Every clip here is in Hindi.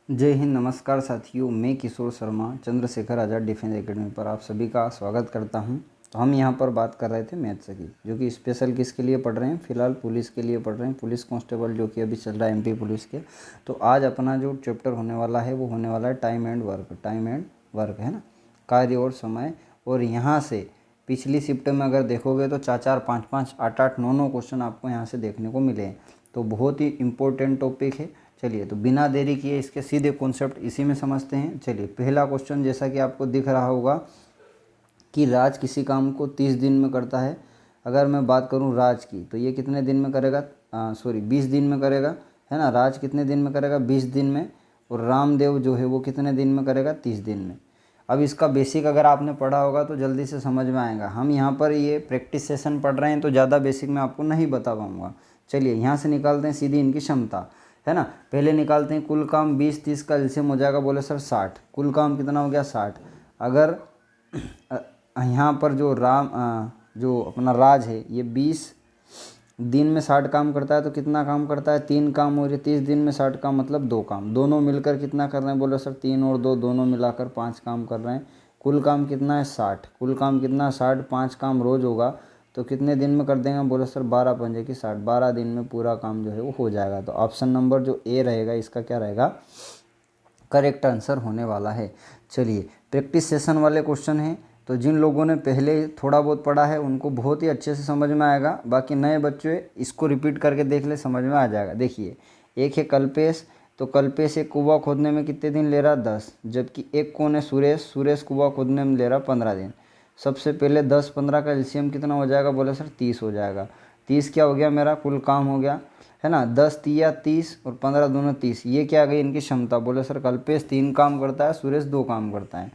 जय हिंद। नमस्कार साथियों, मैं किशोर शर्मा चंद्रशेखर आज़ाद डिफेंस एकेडमी पर आप सभी का स्वागत करता हूं। तो हम यहां पर बात कर रहे थे मैथ्स की, जो कि स्पेशल किसके लिए पढ़ रहे हैं, फिलहाल पुलिस के लिए पढ़ रहे हैं, पुलिस कांस्टेबल जो कि अभी चल रहा है एमपी पुलिस के। तो आज अपना जो चैप्टर होने वाला है वो होने वाला है टाइम एंड वर्क है ना, कार्य और समय। और यहाँ से पिछली शिफ्ट में अगर देखोगे तो 4-4, 5-5, 8-8, 9-9 क्वेश्चन आपको यहाँ से देखने को मिले हैं। तो बहुत ही इम्पोर्टेंट टॉपिक है। चलिए, तो बिना देरी किए इसके सीधे कॉन्सेप्ट इसी में समझते हैं। चलिए, पहला क्वेश्चन जैसा कि आपको दिख रहा होगा कि राज किसी काम को 30 दिन में करता है। अगर मैं बात करूं राज की, तो ये कितने दिन में करेगा, 20 दिन में करेगा, है ना। राज कितने दिन में करेगा, 20 दिन में। और रामदेव जो है वो कितने दिन में करेगा, 30 दिन में। अब इसका बेसिक अगर आपने पढ़ा होगा तो जल्दी से समझ में आएगा। हम यहाँ पर ये प्रैक्टिस सेशन पढ़ रहे हैं तो ज़्यादा बेसिक मैं आपको नहीं बता पाऊँगा। चलिए, यहाँ से निकालते हैं सीधी इनकी क्षमता, है ना। पहले निकालते हैं कुल काम 20-30 का एलसीएम हो जाएगा, बोले सर 60। कुल काम कितना हो गया, 60। अगर यहाँ पर जो अपना राज है ये 20 दिन में 60 काम करता है तो कितना काम करता है, 3 काम। और ये 30 दिन में 60 काम मतलब 2 काम। दोनों मिलकर कितना कर रहे हैं, बोले सर 3 और 2 दोनों मिलाकर 5 काम कर रहे हैं। कुल काम कितना है, 60। कुल काम कितना है, 60। 5 काम रोज होगा तो कितने दिन में कर देंगे, बोले सर 12 पंजे की 60। 12 दिन में पूरा काम जो है वो हो जाएगा। तो ऑप्शन नंबर जो ए रहेगा इसका क्या रहेगा, करेक्ट आंसर होने वाला है। चलिए, प्रैक्टिस सेशन वाले क्वेश्चन हैं, तो जिन लोगों ने पहले थोड़ा बहुत पढ़ा है उनको बहुत ही अच्छे से समझ में आएगा। बाकी नए बच्चे इसको रिपीट करके देख ले, समझ में आ जाएगा। देखिए, एक है कल्पेश, तो कल्पेश एक कुआं खोदने में कितने दिन ले रहा, 10। जबकि एक कौन है, सुरेश कुआं खोदने में ले रहा 15 दिन। सबसे पहले 10-15 का एलसीएम कितना हो जाएगा, बोले सर 30 हो जाएगा। 30 क्या हो गया, मेरा कुल काम हो गया, है ना। 10 तिया 30 और 15 दोनों 30। ये क्या आ गई इनकी क्षमता, बोले सर कल्पेश 3 काम करता है, सुरेश 2 काम करता है।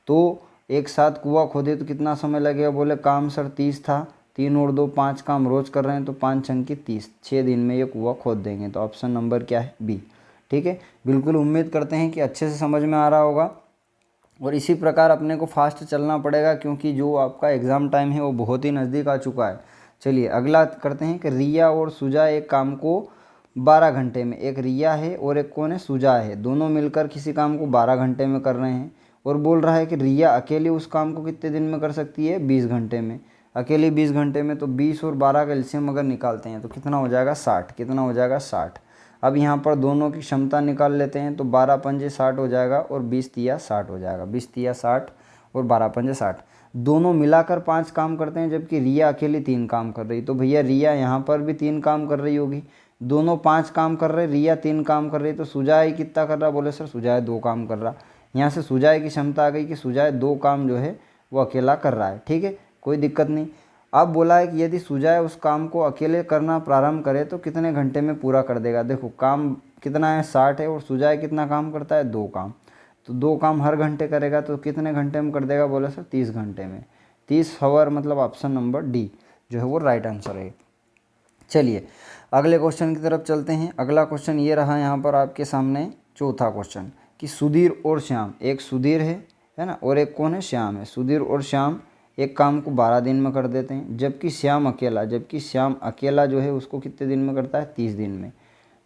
तो एक साथ कुआं खोदे तो कितना समय लगेगा, बोले काम सर 30 था, 3 और 2 5 काम रोज कर रहे हैं तो 5 छंग की 30, 6 दिन में ये कुआं खोद देंगे। तो ऑप्शन नंबर क्या है, बी। ठीक है, बिल्कुल उम्मीद करते हैं कि अच्छे से समझ में आ रहा होगा। और इसी प्रकार अपने को फास्ट चलना पड़ेगा क्योंकि जो आपका एग्ज़ाम टाइम है वो बहुत ही नज़दीक आ चुका है। चलिए, अगला करते हैं कि रिया और सुजा एक काम को 12 घंटे में, एक रिया है और एक कौन है, सुजा है, दोनों मिलकर किसी काम को 12 घंटे में कर रहे हैं। और बोल रहा है कि रिया अकेली उस काम को कितने दिन में कर सकती है, 20 घंटे में। अकेली 20 घंटे में, तो 20 और 12 का एलसीएम अगर निकालते हैं तो कितना हो जाएगा, 60। कितना हो जाएगा, 60। अब यहाँ पर दोनों की क्षमता निकाल लेते हैं तो 12 पंजे 60 हो जाएगा और 20 तिया 60 हो जाएगा। 20 तिया 60 और 12 पंजे 60। दोनों मिलाकर 5 काम करते हैं जबकि रिया अकेली 3 काम कर रही। तो भैया रिया यहाँ पर भी 3 काम कर रही होगी। दोनों 5 काम कर रहे, रिया 3 काम कर रही, तो सुजाय कितना कर रहा, बोले सर सुजाय 2 काम कर रहा। यहाँ से सुजाय की क्षमता आ गई कि सुजाय 2 काम जो है वो अकेला कर रहा है। ठीक है, कोई दिक्कत नहीं। अब बोला है कि यदि सुजाय उस काम को अकेले करना प्रारंभ करे तो कितने घंटे में पूरा कर देगा। देखो, काम कितना है, 60 है, और सुजाय कितना काम करता है, 2 काम। तो 2 काम हर घंटे करेगा तो कितने घंटे में कर देगा, बोले सर 30 घंटे में। 30 आवर मतलब ऑप्शन नंबर डी जो है वो राइट आंसर है। चलिए, अगले क्वेश्चन की तरफ चलते हैं। अगला क्वेश्चन ये रहा यहाँ पर आपके सामने, चौथा क्वेश्चन, कि सुधीर और श्याम, एक सुधीर है ना, और एक कौन है, श्याम है। सुधीर और श्याम एक काम को 12 दिन में कर देते हैं, जबकि श्याम अकेला जो है उसको कितने दिन में करता है, 30 दिन में।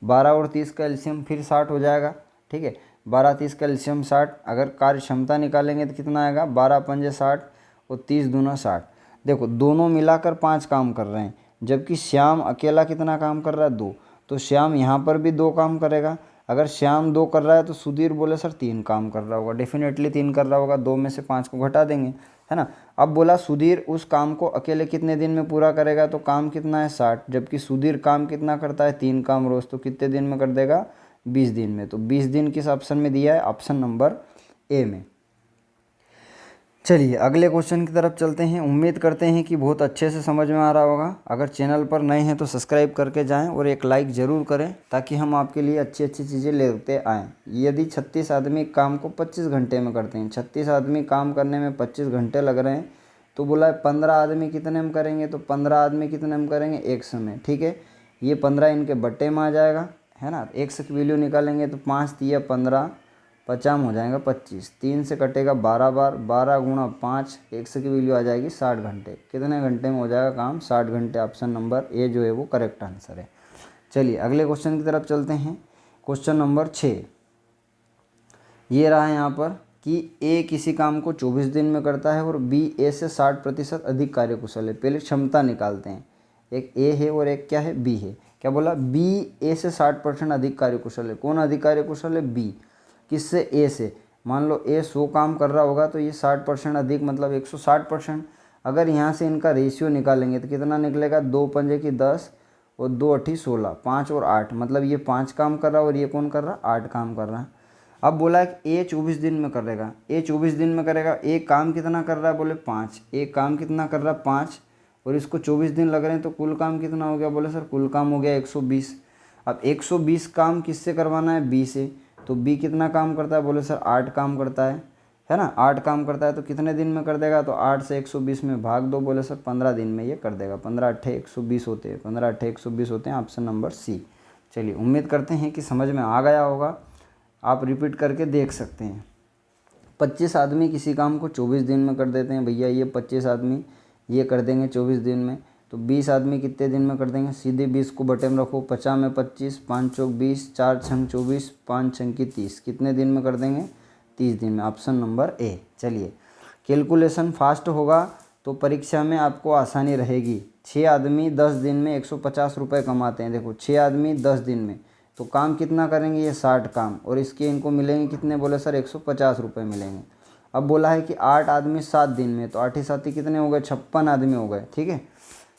12 और 30 का एलसीएम फिर 60 हो जाएगा। ठीक है, 12-30 का एलसीएम 60। अगर कार्य क्षमता निकालेंगे तो कितना आएगा, 12 पंजे 60 और 30 दूना 60। देखो, दोनों मिलाकर 5 काम कर रहे हैं जबकि श्याम अकेला कितना काम कर रहा है, 2। तो श्याम यहाँ पर भी 2 काम करेगा। अगर श्याम 2 कर रहा है तो सुधीर बोले सर 3 काम कर रहा होगा, डेफिनेटली 3 कर रहा होगा। 2 में से 5 को घटा देंगे, है ना। अब बोला सुधीर उस काम को अकेले कितने दिन में पूरा करेगा, तो काम कितना है, 60। जबकि सुधीर काम कितना करता है, 3 काम रोज, तो कितने दिन में कर देगा, 20 दिन में। तो 20 दिन किस ऑप्शन में दिया है, ऑप्शन नंबर ए में। चलिए, अगले क्वेश्चन की तरफ चलते हैं। उम्मीद करते हैं कि बहुत अच्छे से समझ में आ रहा होगा। अगर चैनल पर नए हैं तो सब्सक्राइब करके जाएं और एक लाइक ज़रूर करें ताकि हम आपके लिए अच्छी अच्छी चीज़ें लेते आएँ। यदि 36 आदमी काम को 25 घंटे में करते हैं, 36 आदमी काम करने में 25 घंटे लग रहे हैं, तो बोला है 15 आदमी कितने में करेंगे, तो 15 आदमी कितने में करेंगे, एक समय। ठीक है, ये 15 इनके बट्टे में आ जाएगा, है ना। एक से वैल्यू निकालेंगे तो 5 तिया 15, 50 हो जाएगा 25। 3 से कटेगा 12 बार, 12 गुणा 5, एक से की वैल्यू आ जाएगी 60 घंटे। कितने घंटे में हो जाएगा काम, 60 घंटे। ऑप्शन नंबर ए जो है वो करेक्ट आंसर है। चलिए, अगले क्वेश्चन की तरफ चलते हैं। क्वेश्चन नंबर 6, ये रहा यहाँ पर कि ए किसी काम को 24 दिन में करता है और बी ए से 60% अधिक कार्यकुशल है। पहले क्षमता निकालते हैं, एक ए है और एक क्या है, बी है। क्या बोला, बी ए से 60% अधिक कार्यकुशल है। कौन अधिक कार्यकुशल है, बी। किससे, ए से। मान लो ए 100 काम कर रहा होगा तो ये 60% अधिक मतलब 160%। अगर यहाँ से इनका रेशियो निकालेंगे तो कितना निकलेगा, 2 पंजे की 10 और 2 अठी 16, 5 और 8, मतलब ये 5 काम कर रहा है और ये कौन कर रहा है, 8 काम कर रहा है। अब बोला है कि ए 24 दिन में करेगा, ए 24 दिन में करेगा। एक काम कितना कर रहा है, बोले 5। एक काम कितना कर रहा है, 5, और इसको 24 दिन लग रहे हैं तो कुल काम कितना हो गया, बोले सर कुल काम हो गया 120। अब 120 काम किससे करवाना है, बी से। तो बी कितना काम करता है, बोले सर 8 काम करता है ना, 8 काम करता है। तो कितने दिन में कर देगा, तो 8 से 120 में भाग दो, बोले सर 15 दिन में ये कर देगा। 15 अट्ठे 120 होते हैं, 15 अट्ठे 120 होते हैं, ऑप्शन नंबर सी। चलिए, उम्मीद करते हैं कि समझ में आ गया होगा। आप रिपीट करके देख सकते हैं। 25 आदमी किसी काम को 24 दिन में कर देते हैं भैया, ये 25 आदमी ये कर देंगे 24 दिन में। तो 20 आदमी कितने दिन में कर देंगे, सीधे 20 को बटे में रखो, 50 में 25, 5 चौक 20, 4 छंग 24, 5 छंग की 30, कितने दिन में कर देंगे, 30 दिन में, ऑप्शन नंबर ए। चलिए, कैलकुलेशन फास्ट होगा तो परीक्षा में आपको आसानी रहेगी। 6 आदमी 10 दिन में 150 रुपये कमाते हैं। देखो 6 आदमी 10 दिन में, तो काम कितना करेंगे, ये 60 काम, और इसके इनको मिलेंगे कितने, बोले सर 150 रुपये मिलेंगे। अब बोला है कि 8 आदमी 7 दिन में, तो 8 ही 7 कितने हो गए, 56 आदमी हो गए। ठीक है,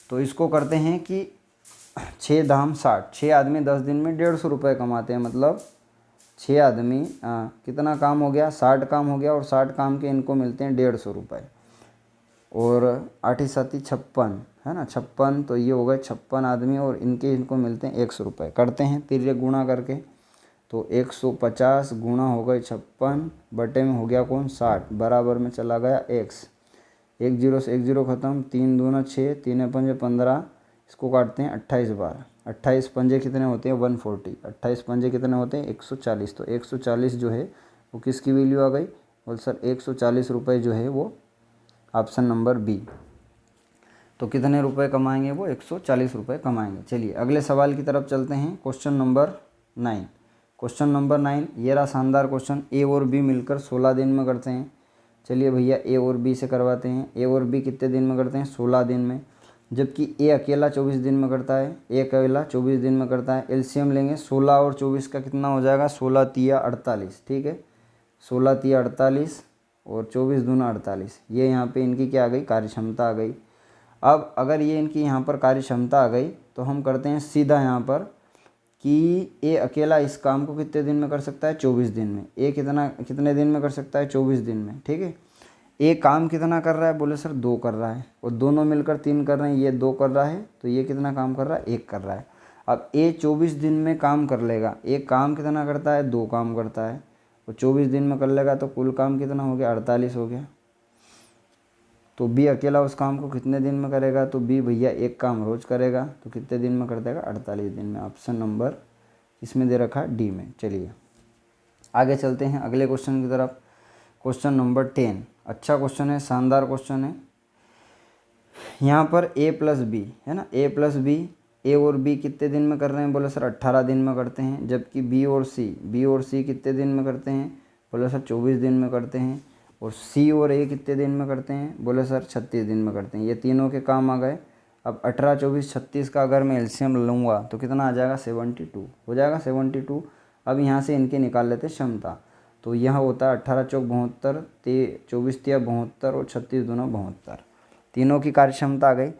तो इसको करते हैं कि 6 दाम 60, 6 आदमी 10 दिन में 150 रुपये कमाते हैं, मतलब 6 आदमी कितना काम हो गया, 60 काम हो गया, और 60 काम के इनको मिलते हैं 150 रुपये, और 8 ही 7 56 है ना, 56, तो ये हो गए 56 आदमी, और इनको मिलते हैं 100 रुपये। करते हैं तिर्य गुणा करके, तो 150 गुणा हो गए 56 बटे में हो गया कौन, 60, बराबर में चला गया x। 1 0 से 1 0 खत्म, 3 दूना 6, 3 पंजे 15, इसको काटते हैं 28 बार। 28 पंजे कितने होते हैं, 140। 28 पंजे कितने होते हैं, 140। तो 140 जो है वो किसकी वैल्यू आ गई, बोल सर 140 रुपये जो है वो ऑप्शन नंबर बी। तो कितने रुपए कमाएंगे, वो 140 रुपये कमाएंगे। चलिए अगले सवाल की तरफ चलते हैं, क्वेश्चन नंबर 9। क्वेश्चन नंबर 9, ये रहा शानदार क्वेश्चन। ए और बी मिलकर 16 दिन में करते हैं। चलिए भैया ए और बी से करवाते हैं। ए और बी कितने दिन में करते हैं, 16 दिन में, जबकि ए अकेला 24 दिन में करता है। ए अकेला 24 दिन में करता है। एलसीएम लेंगे, 16 और 24 का कितना हो जाएगा, 16 तिया 48। ठीक है, 16 तिया 48 और 24 दूना 48। ये यहाँ पे इनकी क्या आ गई, कार्यक्षमता आ गई। अब अगर ये इनकी यहाँ पर कार्य क्षमता आ गई तो हम करते हैं सीधा यहाँ पर कि ए अकेला इस काम को कितने दिन में कर सकता है, 24 दिन में। ए कितने दिन में कर सकता है, 24 दिन में। ठीक है, ए काम कितना कर रहा है, बोले सर 2 कर रहा है, और दोनों मिलकर 3 कर रहे हैं। ये 2 कर रहा है तो ये कितना काम कर रहा है, 1 कर रहा है। अब ए 24 दिन में काम कर लेगा। ए काम कितना करता है, 2 काम करता है, और 24 दिन में कर लेगा तो कुल काम कितना हो गया, 48 हो गया। तो बी अकेला उस काम को कितने दिन में करेगा, तो बी भैया 1 काम रोज करेगा, तो कितने दिन में कर देगा, 48 दिन में। ऑप्शन नंबर इसमें दे रखा डी में। चलिए आगे चलते हैं अगले क्वेश्चन की तरफ। क्वेश्चन नंबर 10, अच्छा क्वेश्चन है, शानदार क्वेश्चन है। यहाँ पर ए प्लस बी है ना, ए प्लस बी, ए और बी कितने दिन में कर रहे हैं, बोले सर 18 दिन में करते हैं। जबकि बी और सी कितने दिन में करते हैं, बोले सर 24 दिन में करते हैं। और सी और ए कितने दिन में करते हैं, बोले सर 36 दिन में करते हैं। ये तीनों के काम आ गए। अब 18, 24, 36 का अगर मैं एलसीएम लूँगा तो कितना आ जाएगा, 72 हो जाएगा, 72। अब यहाँ से इनके निकाल लेते हैं क्षमता। तो यह होता है 18 चौक 72, 24 तिया 72 और 36 दूना 72। तीनों की कार्य क्षमता आ गई।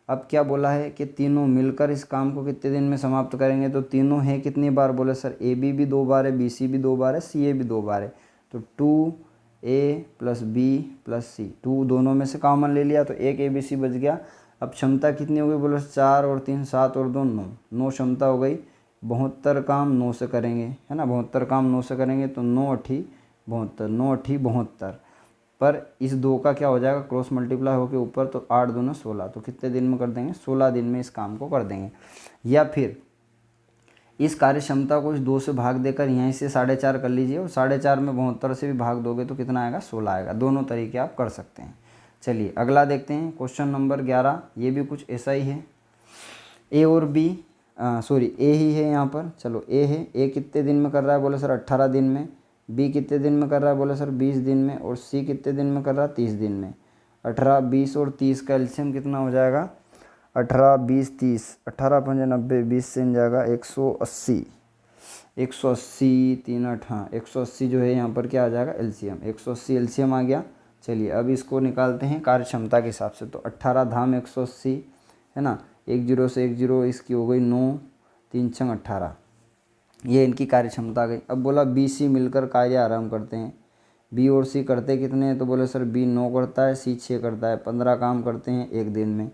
अब क्या बोला है कि तीनों मिलकर इस काम को कितने दिन में समाप्त करेंगे। तो तीनों हैं कितनी बार, बोले सर ए बी भी 2 बार है, बी सी भी 2 बार है, सी ए भी 2 बार है। तो 2 ए प्लस बी प्लस सी, 2 दोनों में से कॉमन ले लिया तो एक ए बी सी बच गया। अब क्षमता कितनी हो गई, बोले 4 और 3 7 और 2 9, 9 क्षमता हो गई। 72 काम 9 से करेंगे है ना, 72 काम 9 से करेंगे तो 9 अठी 72, 9 अठी 72। पर इस 2 का क्या हो जाएगा, क्रॉस मल्टीप्लाई होकर ऊपर, तो 8 दूना 16। तो कितने दिन में कर देंगे, 16 दिन में इस काम को कर देंगे। या फिर इस कार्य क्षमता को इस 2 से भाग देकर यहीं से 4.5 कर लीजिए, और 4.5 में 72 से भी भाग दोगे तो कितना आएगा, 16 आएगा। दोनों तरीके आप कर सकते हैं। चलिए अगला देखते हैं, क्वेश्चन नंबर 11। ये भी कुछ ऐसा ही है। ए और बी ए ही है यहाँ पर। चलो ए है, ए कितने दिन में कर रहा है, बोले सर 18 दिन में। बी कितने दिन में कर रहा है, बोले सर 20 दिन में, और सी कितने दिन में कर रहा है, 30 दिन में। 18, 20 और 30 का एलसीएम कितना हो जाएगा, 18, 20, 30, 18 5 90, 20 से जाएगा 180, 180, 3 8, हाँ 180 जो है यहाँ पर क्या आ जाएगा, एलसीएम, 180 एलसीएम आ गया। चलिए अब इसको निकालते हैं कार्य क्षमता के हिसाब से। तो 18 धाम 180 है ना, 1 0 से 1 0 इसकी हो गई 9, 3 6 18, ये इनकी कार्य क्षमता आ गई। अब बोला बी सी मिलकर कार्य आरंभ करते हैं। बी और सी करते कितने हैं, तो बोले सर बी 9 करता है, सी 6 करता है, 15 काम करते हैं एक दिन में।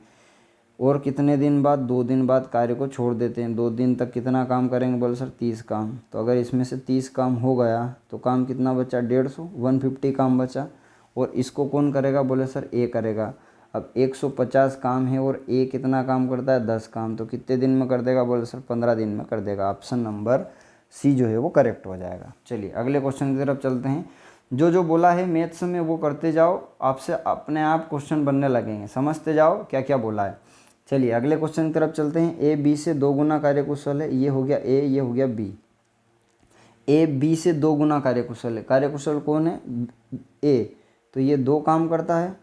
और कितने दिन बाद, 2 दिन बाद कार्य को छोड़ देते हैं। 2 दिन तक कितना काम करेंगे, बोले सर 30 काम। तो अगर इसमें से 30 काम हो गया तो काम कितना बचा, 150, 150 काम बचा। और इसको कौन करेगा, बोले सर ए करेगा। अब 150 काम है और ए कितना काम करता है, 10 काम। तो कितने दिन में कर देगा, बोले सर 15 दिन में कर देगा। ऑप्शन नंबर सी जो है वो करेक्ट हो जाएगा। चलिए अगले क्वेश्चन की तरफ चलते हैं। जो जो बोला है मैथ्स में वो करते जाओ, आपसे अपने आप क्वेश्चन बनने लगेंगे, समझते जाओ क्या क्या बोला है। चलिए अगले क्वेश्चन की तरफ चलते हैं। ए बी से 2 गुना कार्यकुशल है, ये हो गया ए, ये हो गया बी। ए बी से 2 गुना कार्यकुशल है। कार्यकुशल कौन है, ए, तो ये 2 काम करता है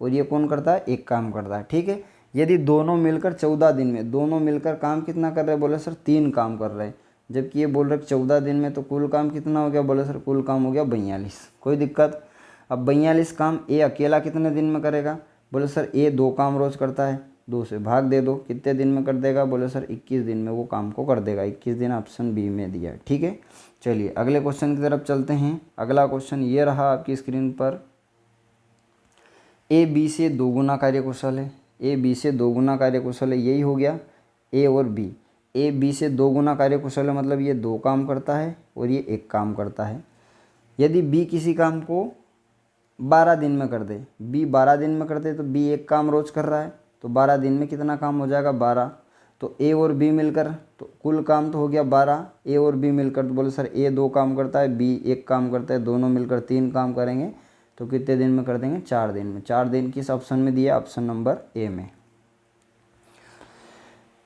और ये कौन करता है, 1 काम करता है। ठीक है, यदि दोनों मिलकर 14 दिन में, दोनों मिलकर काम कितना कर रहे हैं, बोले सर 3 काम कर रहे हैं। जबकि ये बोल रहे 14 दिन में, तो कुल काम कितना हो गया, बोले सर कुल काम हो गया 42। कोई दिक्कत। अब 42 काम ए अकेला कितने दिन में करेगा, बोले सर ए 2 काम रोज करता है, 2 से भाग दे दो, कितने दिन में कर देगा, बोले सर 21 दिन में वो काम को कर देगा। 21 दिन ऑप्शन बी में दिया है। ठीक है, चलिए अगले क्वेश्चन की तरफ चलते हैं। अगला क्वेश्चन ये रहा आपकी स्क्रीन पर। ए बी से 2 गुना कार्यकुशल है। ए बी से 2 गुना कार्यकुशल है, यही हो गया ए और बी। ए बी से 2 गुना कार्यकुशल है, मतलब ये 2 काम करता है और ये 1 काम करता है। यदि बी किसी काम को 12 दिन में कर दे, बी 12 दिन में कर दे, तो बी 1 काम रोज कर रहा है, तो 12 दिन में कितना काम हो जाएगा, 12। तो ए और बी मिलकर, तो कुल काम तो हो गया 12। ए और बी मिलकर, तो बोले सर ए 2 काम करता है, बी 1 काम करता है, दोनों मिलकर 3 काम करेंगे, तो कितने दिन में कर देंगे, 4 दिन में। 4 दिन किस ऑप्शन में दिया, ऑप्शन नंबर ए में।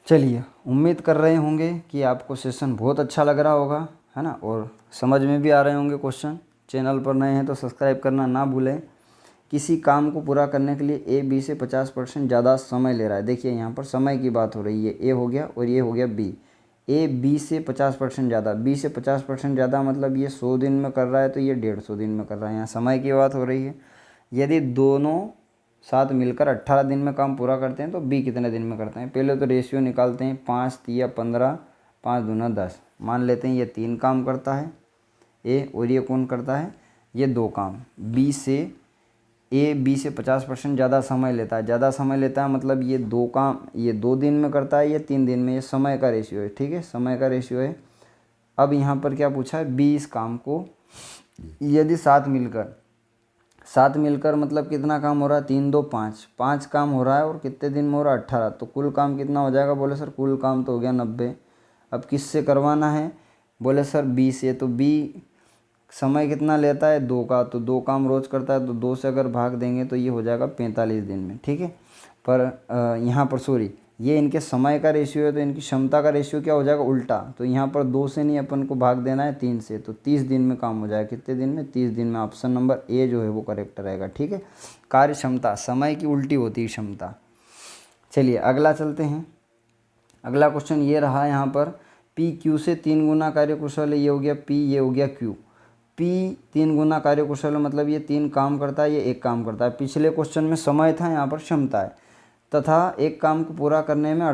चलिए उम्मीद कर रहे होंगे कि आपको सेशन बहुत अच्छा लग रहा होगा, है ना, और समझ में भी आ रहे होंगे क्वेश्चन। चैनल पर नए हैं तो सब्सक्राइब करना ना भूलें। किसी काम को पूरा करने के लिए ए बी से 50% ज़्यादा समय ले रहा है। देखिए यहाँ पर समय की बात हो रही है, ए हो गया और ये हो गया बी। ए बी से 50% ज़्यादा, बी से 50% ज़्यादा मतलब ये 100 दिन में कर रहा है, तो ये 150 दिन में कर रहा है। यहाँ समय की बात हो रही है। यदि दोनों साथ मिलकर 18 दिन में काम पूरा करते हैं तो बी कितने दिन में करते हैं। पहले तो रेशियो निकालते हैं, 5 3 15, 5 दूना 10। मान लेते हैं ये 3 काम करता है ए, और ये कौन करता है, ये 2 काम। बी से ए बी से 50% ज़्यादा समय लेता है। ज़्यादा समय लेता है मतलब ये 2 काम ये 2 दिन में करता है, ये 3 दिन में। ये समय का रेशियो है। ठीक है, समय का रेशियो है। अब यहाँ पर क्या पूछा है, 20 काम को यदि साथ मिलकर मतलब कितना काम हो रहा है, 3 2 5, 5 काम हो रहा है, और कितने दिन में हो रहा है, 18। तो कुल काम कितना हो जाएगा, बोले सर कुल काम तो हो गया 90। अब किससे करवाना है, बोले सर बी से। तो बी समय कितना लेता है, 2 का, तो 2 काम रोज करता है, तो 2 से अगर भाग देंगे तो ये हो जाएगा 45 दिन में। ठीक है, पर यहाँ पर सॉरी, ये इनके समय का रेशियो है, तो इनकी क्षमता का रेशियो क्या हो जाएगा, उल्टा। तो यहाँ पर 2 से नहीं, अपन को भाग देना है 3 से, तो 30 दिन में काम हो जाएगा। कितने दिन में, 30 दिन में। ऑप्शन नंबर ए जो है वो करेक्ट रहेगा। ठीक है, कार्य क्षमता समय की उल्टी होती है क्षमता। चलिए अगला चलते हैं। अगला क्वेश्चन ये रहा यहाँ पर, पी क्यू से 3 गुना कार्यकुशल है, ये हो गया पी, ये हो गया क्यू। पी 3 गुना कार्यकुशल है, मतलब ये 3 काम करता है, ये 1 काम करता है। पिछले क्वेश्चन में समय था, यहाँ पर क्षमता है। तथा 1 काम को पूरा करने में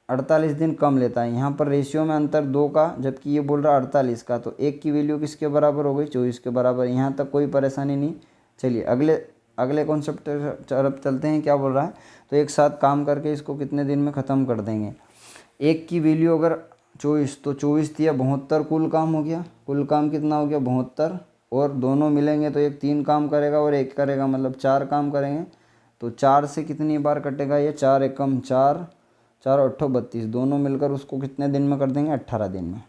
48 दिन कम लेता है। यहाँ पर रेशियो में अंतर 2 का, जबकि ये बोल रहा है 48 का। तो 1 की वैल्यू किसके बराबर हो गई, 24 के बराबर। यहाँ तक कोई परेशानी नहीं। चलिए अगले कॉन्सेप्ट तरफ चलते हैं। क्या बोल रहा है, तो एक साथ काम करके इसको कितने दिन में ख़त्म कर देंगे। 1 की वैल्यू अगर 24, तो 24 दिया 72, कुल काम हो गया। कुल काम कितना हो गया, 72। और दोनों मिलेंगे तो एक 3 काम करेगा और 1 करेगा, मतलब 4 काम करेंगे। तो 4 से कितनी बार कटेगा, ये 4 एकम 4, 4 8 32, दोनों मिलकर उसको कितने दिन में कर देंगे, 18 दिन में।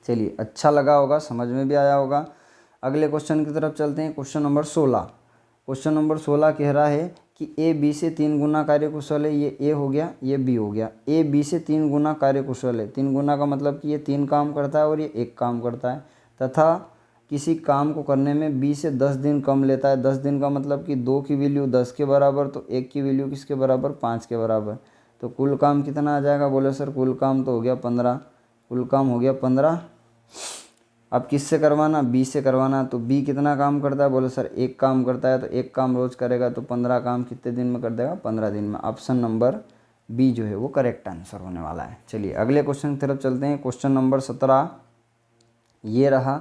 चलिए अच्छा लगा होगा, समझ में भी आया होगा। अगले क्वेश्चन की तरफ चलते हैं। Question number 16। क्वेश्चन नंबर 16 कह रहा है कि ए बी से 3 गुना कार्यकुशल है। ये ए हो गया, ये बी हो गया। ए बी से 3 गुना कार्यकुशल है। 3 गुना का मतलब कि ये 3 काम करता है और ये 1 काम करता है। तथा किसी काम को करने में बी से 10 दिन कम लेता है, 10 दिन का मतलब कि 2 की वैल्यू 10 के बराबर, तो 1 की वैल्यू किसके बराबर, 5 के बराबर, तो कुल काम कितना आ जाएगा, बोले सर कुल काम तो हो गया 15, कुल काम हो गया 15। अब किससे करवाना, बी से करवाना, तो बी कितना काम करता है, बोले सर एक काम करता है, तो एक काम रोज करेगा, तो 15 काम कितने दिन में कर देगा, 15 दिन में। ऑप्शन नंबर बी जो है वो करेक्ट आंसर होने वाला है। चलिए अगले क्वेश्चन की तरफ चलते हैं। क्वेश्चन नंबर 17 ये रहा।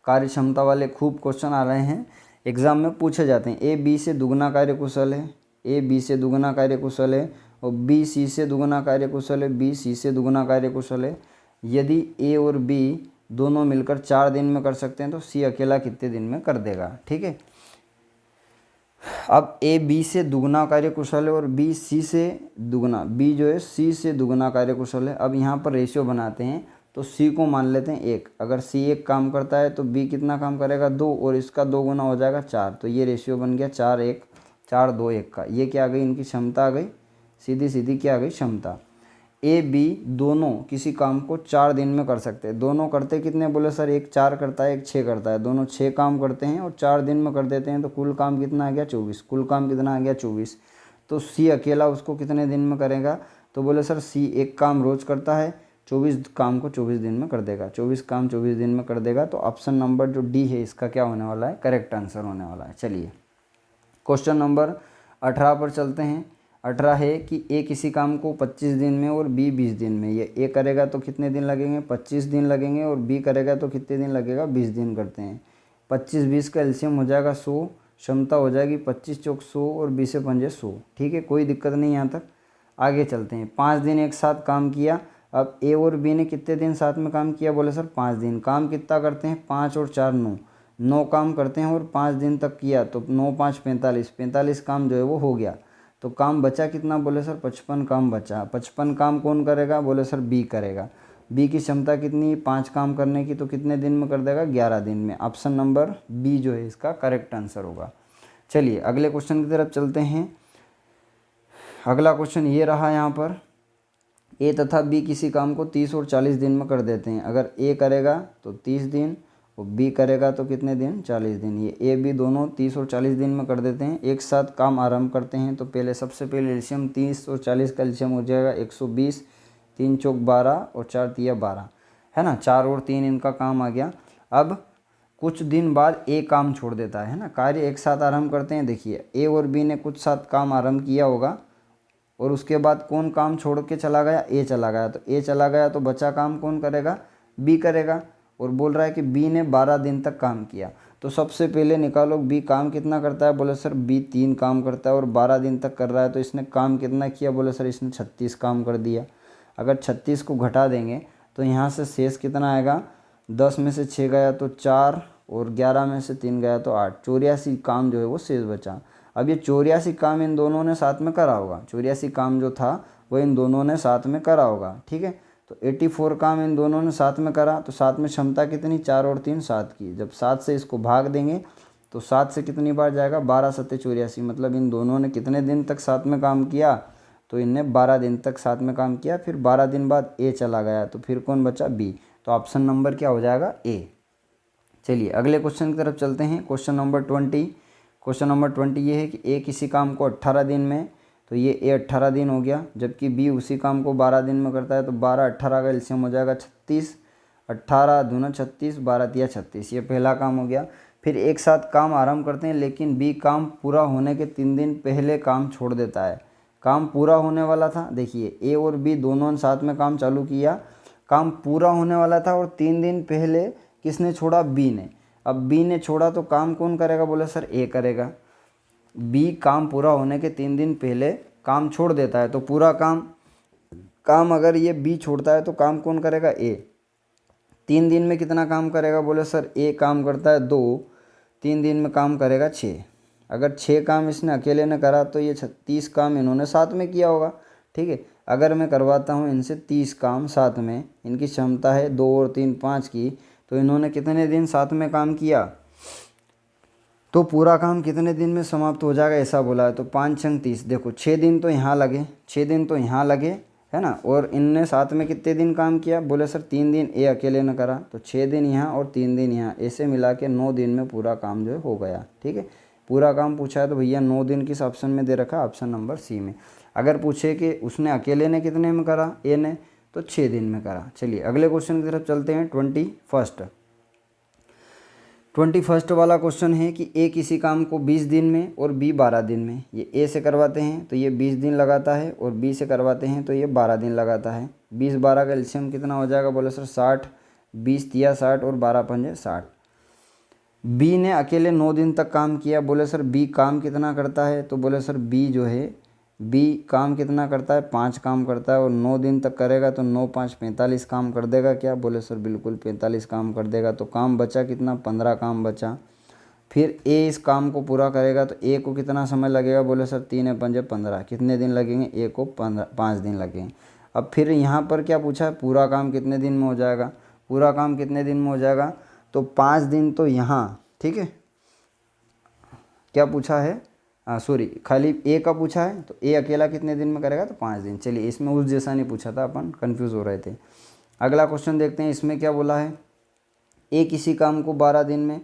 कार्य क्षमता वाले खूब क्वेश्चन आ रहे हैं, एग्जाम में पूछे जाते हैं। ए बी से दुगना कार्य कुशल है, ए बी से दुगना कार्य कुशल है, और बी सी से दुगना कार्य कुशल है, बी सी से दुगना कार्य कुशल है। यदि ए और बी दोनों मिलकर 4 दिन में कर सकते हैं तो सी अकेला कितने दिन में कर देगा। ठीक है, अब ए बी से दुगना कार्य कुशल है और बी सी से दुगना, बी जो है सी से दुगना कार्य कुशल है। अब यहाँ पर रेशियो बनाते हैं, तो सी को मान लेते हैं 1। अगर सी 1 काम करता है तो बी कितना काम करेगा, 2, और इसका 2 गुना हो जाएगा 4। तो ये रेशियो बन गया 4-1, 4-2-1 का। ये क्या आ गई, इनकी क्षमता आ गई, सीधी सीधी क्या आ गई, क्षमता। ए बी दोनों किसी काम को 4 दिन में कर सकते हैं। दोनों करते कितने, बोले सर एक 4 करता है, एक 6 करता है, दोनों 6 काम करते हैं और 4 दिन में कर देते हैं, तो कुल काम कितना आ गया, 24। कुल काम कितना आ गया, 24। तो सी अकेला उसको कितने दिन में करेगा, तो बोले सर सी एक काम रोज करता है, 24 काम को 24 दिन में कर देगा, 24 काम 24 दिन में कर देगा। तो ऑप्शन नंबर जो डी है इसका क्या होने वाला है, करेक्ट आंसर होने वाला है। चलिए क्वेश्चन नंबर 18 पर चलते हैं। 18 है कि ए किसी काम को 25 दिन में और बी 20 दिन में, ये ए करेगा तो कितने दिन लगेंगे, 25 दिन लगेंगे, और बी करेगा तो कितने दिन लगेगा, 20 दिन करते हैं। 25-20 का एलसीएम हो जाएगा 100, क्षमता हो जाएगी 25 चौक 100 और 20 से 5 100। ठीक है, कोई दिक्कत नहीं यहाँ तक। आगे चलते हैं। 5 दिन एक साथ काम किया। अब ए और बी ने कितने दिन साथ में काम किया, बोले सर 5 दिन। काम कितना करते हैं, 5 और 4 9, 9 काम करते हैं और 5 दिन तक किया, तो 9-5 45, 45 काम जो है वो हो गया। तो काम बचा कितना, बोले सर 55 काम बचा। 55 काम कौन करेगा, बोले सर बी करेगा। बी की क्षमता कितनी, 5 काम करने की, तो कितने दिन में कर देगा, 11 दिन में। ऑप्शन नंबर बी जो है इसका करेक्ट आंसर होगा। चलिए अगले क्वेश्चन की तरफ चलते हैं। अगला क्वेश्चन ये रहा यहाँ पर। ए तथा बी किसी काम को 30 और 40 दिन में कर देते हैं। अगर ए करेगा तो 30 दिन और बी करेगा तो कितने दिन, 40 दिन। ये ए बी दोनों 30 और 40 दिन में कर देते हैं, एक साथ काम आरंभ करते हैं। तो पहले सबसे पहले एलसीएम 30 और 40 का एलसीएम हो जाएगा 120, 3 चौक 12 और 4 तिया 12, है ना। 4 और 3 इनका काम आ गया। अब कुछ दिन बाद ए काम छोड़ देता है ना, कार्य एक साथ आरंभ करते हैं। देखिए ए और बी ने कुछ साथ काम आरंभ किया होगा और उसके बाद कौन काम छोड़ के चला गया, ए चला गया। तो ए चला गया तो बचा काम कौन करेगा, बी करेगा। और बोल रहा है कि बी ने 12 दिन तक काम किया। तो सबसे पहले निकालो बी काम कितना करता है, बोले सर बी 3 काम करता है और 12 दिन तक कर रहा है। तो इसने काम कितना किया, बोले सर इसने 36 काम कर दिया। अगर 36 को घटा देंगे तो यहाँ से शेष कितना आएगा, 10 में से 6 गया तो 4 और 11 में से 3 गया तो 8, 84 काम जो है वो शेष बचा। अब ये 84 काम इन दोनों ने साथ में करा होगा, 84 काम जो था वो इन दोनों ने साथ में करा होगा। ठीक है, तो 84 काम इन दोनों ने साथ में करा। तो साथ में क्षमता कितनी, 4 और 3 7 की। जब 7 से इसको भाग देंगे तो 7 से कितनी बार जाएगा, 12 7 84। मतलब इन दोनों ने कितने दिन तक साथ में काम किया, तो इनने 12 दिन तक साथ में काम किया। फिर 12 दिन बाद ए चला गया, तो फिर कौन बचा, बी। तो ऑप्शन नंबर क्या हो जाएगा, ए। चलिए अगले क्वेश्चन की तरफ चलते हैं। Question number 20। क्वेश्चन नंबर 20 ये है कि ए किसी काम को 18 दिन में, तो ये ए 18 दिन हो गया, जबकि बी उसी काम को 12 दिन में करता है। तो 12 18 का एलसीएम हो जाएगा 36, 18 दूना 36, 12 तिया 36। ये पहला काम हो गया। फिर एक साथ काम आरंभ करते हैं, लेकिन बी काम पूरा होने के 3 दिन पहले काम छोड़ देता है। काम पूरा होने वाला था, देखिए ए और बी दोनों ने साथ में काम चालू किया, काम पूरा होने वाला था और 3 दिन पहले किसने छोड़ा, बी ने। अब बी ने छोड़ा तो काम कौन करेगा, बोले सर ए करेगा। बी काम पूरा होने के 3 दिन पहले काम छोड़ देता है, तो पूरा काम अगर ये बी छोड़ता है तो काम कौन करेगा, ए। 3 दिन में कितना काम करेगा, बोले सर ए काम करता है 2, 3 दिन में काम करेगा 6। अगर 6 काम इसने अकेले ने करा तो ये 36 काम इन्होंने साथ में किया होगा। ठीक है, अगर मैं करवाता हूँ इनसे 30 काम साथ में, इनकी क्षमता है 2 और 3 5 की, तो इन्होंने कितने दिन साथ में काम किया, तो पूरा काम कितने दिन में समाप्त हो जाएगा, ऐसा बोला है। तो 5 छंग 30, देखो 6 दिन तो यहाँ लगे, 6 दिन तो यहाँ लगे है ना। और इनने साथ में कितने दिन काम किया, बोले सर 3 दिन ए अकेले ने करा, तो 6 दिन यहाँ और 3 दिन यहाँ, ऐसे मिला के 9 दिन में पूरा काम जो है हो गया। ठीक है, पूरा काम पूछा है तो भैया 9 दिन किस ऑप्शन में दे रखा है, ऑप्शन नंबर सी में। अगर पूछे कि उसने अकेले ने कितने में करा, ए ने, तो 6 दिन में करा। चलिए अगले क्वेश्चन की तरफ चलते हैं। 21 वाला क्वेश्चन है कि ए किसी काम को 20 दिन में और बी 12 दिन में, ये ए से करवाते हैं तो ये 20 दिन लगाता है, और बी से करवाते हैं तो ये 12 दिन लगाता है। 20-12 का एलसीएम कितना हो जाएगा, बोले सर 60, 20 तिया 60 और 12 पंजे 60। बी ने अकेले 9 दिन तक काम किया, बोले सर बी काम कितना करता है, तो बोले सर बी जो है, बी काम कितना करता है, 5 काम करता है, और 9 दिन तक करेगा तो 9 5 45 काम कर देगा क्या, बोले सर बिल्कुल 45 काम कर देगा। तो काम बचा कितना, 15 काम बचा। फिर ए इस काम को पूरा करेगा तो ए को कितना समय लगेगा, बोले सर 3 पंजे 15, कितने दिन लगेंगे, ए को 5 दिन लगेंगे। अब फिर यहाँ पर क्या पूछा है, पूरा काम कितने दिन में हो जाएगा, पूरा काम कितने दिन में हो जाएगा, तो 5 दिन तो यहाँ, ठीक है। क्या पूछा है, सॉरी खाली ए का पूछा है, तो ए अकेला कितने दिन में करेगा, तो 5 दिन। चलिए इसमें उस जैसा नहीं पूछा था, अपन कंफ्यूज हो रहे थे। अगला क्वेश्चन देखते हैं, इसमें क्या बोला है, ए किसी काम को 12 दिन में,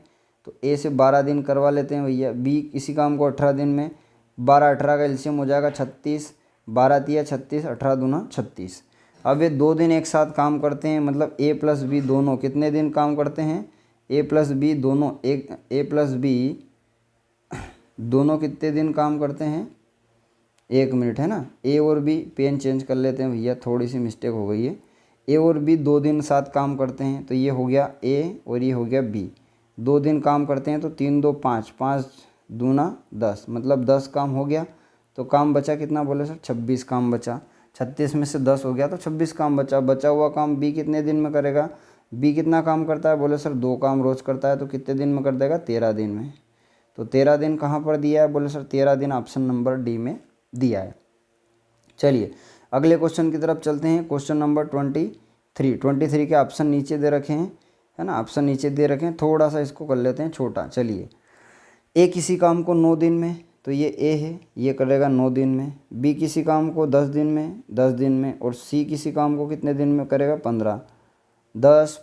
तो ए से 12 दिन करवा लेते हैं भैया। बी किसी काम को 18 दिन में, 12-18 का एलसीएम हो जाएगा 36, 12 तिया 36, 18 दूना 36। अब ये 2 दिन एक साथ काम करते हैं, मतलब ए प्लस बी दोनों कितने दिन काम करते हैं, ए प्लस बी दोनों, ए प्लस बी दोनों कितने दिन काम करते हैं, 1 मिनट है ना। ए और बी, पेन चेंज कर लेते हैं भैया, थोड़ी सी मिस्टेक हो गई है। ए और बी 2 दिन साथ काम करते हैं, तो ये हो गया ए और ये हो गया बी, 2 दिन काम करते हैं, तो 3 2 5, 5 दूना 10, मतलब 10 काम हो गया। तो काम बचा कितना, बोले सर 26 काम बचा। 36 में से 10 हो गया तो 26 काम बचा। बचा हुआ काम बी कितने दिन में करेगा, बी कितना काम करता है, बोले सर 2 काम रोज़ करता है, तो कितने दिन में कर देगा, 13 दिन में। तो 13 दिन कहाँ पर दिया है, बोले सर 13 दिन ऑप्शन नंबर डी में दिया है। चलिए अगले क्वेश्चन की तरफ चलते हैं। क्वेश्चन नंबर 23 के ऑप्शन नीचे दे रखे हैं, है ना, ऑप्शन नीचे दे रखे हैं, थोड़ा सा इसको कर लेते हैं छोटा। चलिए ए किसी काम को 9 दिन में, तो ये ए है, ये करेगा 9 दिन में। बी किसी काम को 10 दिन में, 10 दिन में। और सी किसी काम को कितने दिन में करेगा, 15, 10